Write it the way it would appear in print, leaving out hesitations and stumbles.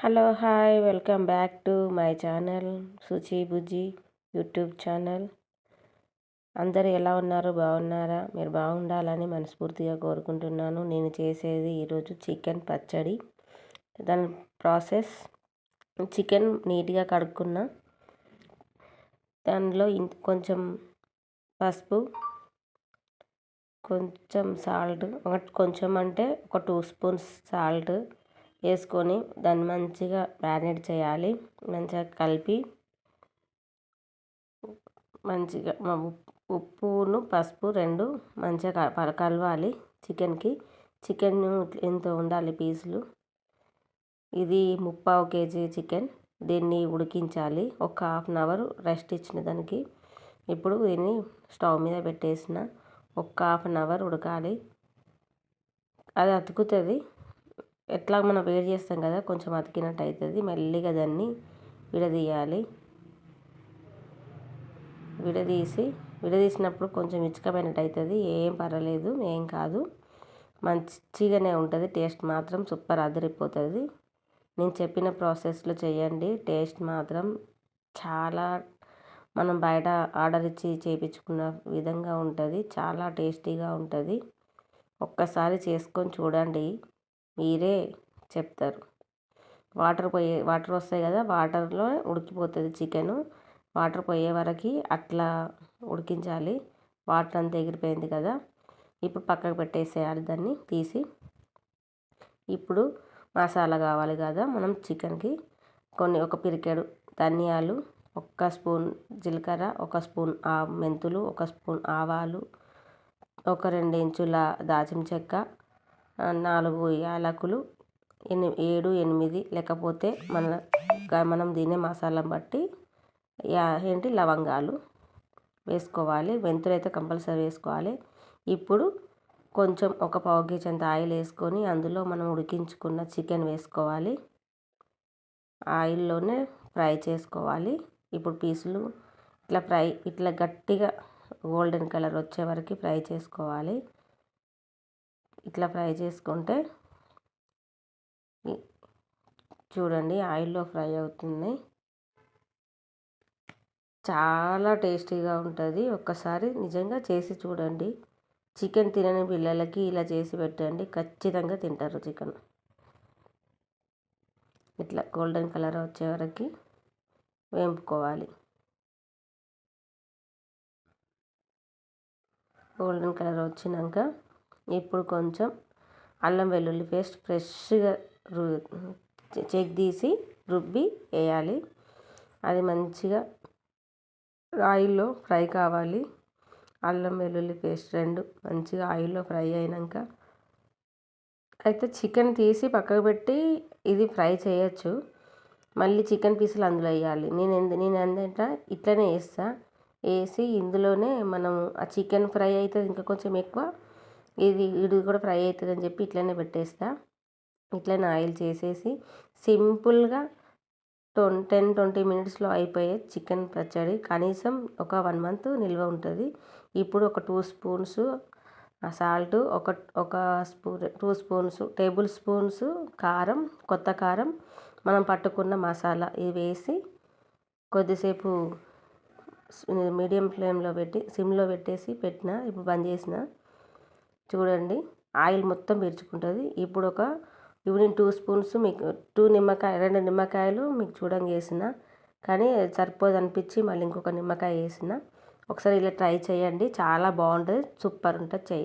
Hello hi welcome back to my channel Suchi Bujji YouTube channel. అందరూ ఎలా ఉన్నారు? బాగున్నారా? మీరు బాగుండాలని మనస్ఫూర్తిగా కోరుకుంటున్నాను. నేను చేసేది ఈరోజు చికెన్ పచ్చడి. దాని ప్రాసెస్: చికెన్ నీట్గా కడుక్కున్న, దానిలో కొంచెం పసుపు, కొంచెం సాల్ట్, కొంచెం అంటే ఒక 2 స్పూన్స్ సాల్ట్ వేసుకొని దాన్ని మంచిగా మ్యారినేట్ చేయాలి. మంచిగా కలిపి మంచిగా ఉప్పును పసుపు రెండు మంచిగా కలవాలి చికెన్కి. చికెన్ ఎంత ఉండాలి పీసులు. ఇది 3/4 kg చికెన్. దీన్ని ఉడికించాలి. ఒక 1/2 అవర్ రెస్ట్ ఇచ్చిన దానికి. ఇప్పుడు దీన్ని స్టవ్ మీద పెట్టేసిన ఒక 1/2 అవర్ ఉడకాలి. అది అతుకుతుంది. ఎట్లా మనం వేడి చేస్తాం కదా, కొంచెం అతికినట్టు అవుతుంది. మెల్లిగా దాన్ని విడదీయాలి. విడదీసినప్పుడు కొంచెం ఇచ్చుకపోయినట్టు అవుతుంది. ఏం పర్వాలేదు, ఏం కాదు, మంచిగానే ఉంటుంది. టేస్ట్ మాత్రం సూపర్ అదిరిపోతుంది. నేను చెప్పిన ప్రాసెస్లో చేయండి. టేస్ట్ మాత్రం చాలా మనం బయట ఆర్డర్ ఇచ్చి చేయించుకున్న విధంగా ఉంటుంది. చాలా టేస్టీగా ఉంటుంది. ఒక్కసారి చేసుకొని చూడండి, మీరే చెప్తారు. వాటర్ వస్తాయి కదా, వాటర్లో ఉడికిపోతుంది చికెను. వాటర్ పోయే వరకు అట్లా ఉడికించాలి. వాటర్ అంతా ఎగిరిపోయింది కదా, ఇప్పుడు పక్కకు పెట్టేసేయాలి దాన్ని తీసి. ఇప్పుడు మసాలా కావాలి కదా మనం చికెన్కి. ఒక పిరికెడు ధనియాలు, 1 స్పూన్ జీలకర్ర, 1 స్పూన్ మెంతులు, 1 స్పూన్ ఆవాలు, ఒక 2 ఇంచుల దాల్చిన చెక్క, 4 యాలకులు, 7, 8 లేకపోతే మనం తినే మసాలా బట్టి లవంగాలు వేసుకోవాలి. మెంతులు అయితే కంపల్సరీ వేసుకోవాలి. ఇప్పుడు కొంచెం ఒక 1/4 kg అంత ఆయిల్ వేసుకొని అందులో మనం ఉడికించుకున్న చికెన్ వేసుకోవాలి. ఆయిల్లోనే ఫ్రై చేసుకోవాలి. ఇప్పుడు పీసులు ఇట్లా గట్టిగా గోల్డెన్ కలర్ వచ్చే వరకు ఫ్రై చేసుకోవాలి. ఇట్లా ఫ్రై చేసుకుంటే చూడండి ఆయిల్లో ఫ్రై అవుతుంది. చాలా టేస్టీగా ఉంటుంది. ఒక్కసారి నిజంగా చేసి చూడండి. చికెన్ తినని పిల్లలకి ఇలా చేసి పెట్టండి, ఖచ్చితంగా తింటారు చికెన్. ఇట్లా గోల్డెన్ కలర్ వచ్చే వరకు వేపుకోవాలి. గోల్డెన్ కలర్ వచ్చినాక ఇప్పుడు కొంచెం అల్లం వెల్లుల్లి పేస్ట్ ఫ్రెష్గా చెక్ తీసి రుబ్బి వేయాలి. అది మంచిగా ఆయిల్లో ఫ్రై కావాలి. అల్లం వెల్లుల్లి పేస్ట్ 2 మంచిగా ఆయిల్లో ఫ్రై అయినాక అయితే చికెన్ తీసి పక్కకు పెట్టి ఇది ఫ్రై చేయొచ్చు. మళ్ళీ చికెన్ పీసులు అందులో వేయాలి. నేను ఏంటంటే ఇట్లనే వేసి ఇందులోనే మనం ఆ చికెన్ ఫ్రై అవుతుంది ఇంకా కొంచెం ఎక్కువ, ఇది కూడా ఫ్రై అవుతుంది అని చెప్పి ఇట్లనే పెట్టేస్తా. ఇట్లనే ఆయిల్ చేసేసి సింపుల్గా 10-20 మినిట్స్లో అయిపోయే చికెన్ పచ్చడి. కనీసం ఒక 1 month నిల్వ ఉంటుంది. ఇప్పుడు ఒక 2 స్పూన్స్ సాల్ట్, ఒక స్పూన్ 2 స్పూన్స్ టేబుల్ స్పూన్స్ కారం, కొత్త కారం, మనం పట్టుకున్న మసాలా ఇవి వేసి కొద్దిసేపు మీడియం ఫ్లేమ్లో పెట్టి సిమ్లో పెట్టేసి ఇప్పుడు బంద్ చేసిన. చూడండి ఆయిల్ మొత్తం పీల్చుకుంటుంది. ఇప్పుడు నేను 2 స్పూన్స్ మీకు 2 నిమ్మకాయలు మీకు చూడంగా వేసిన, కానీ సరిపోదు అనిపించి మళ్ళీ ఇంకొక నిమ్మకాయ వేసిన. ఒకసారి ఇలా ట్రై చేయండి, చాలా బాగుంటుంది, సూపర్ ఉంటుంది.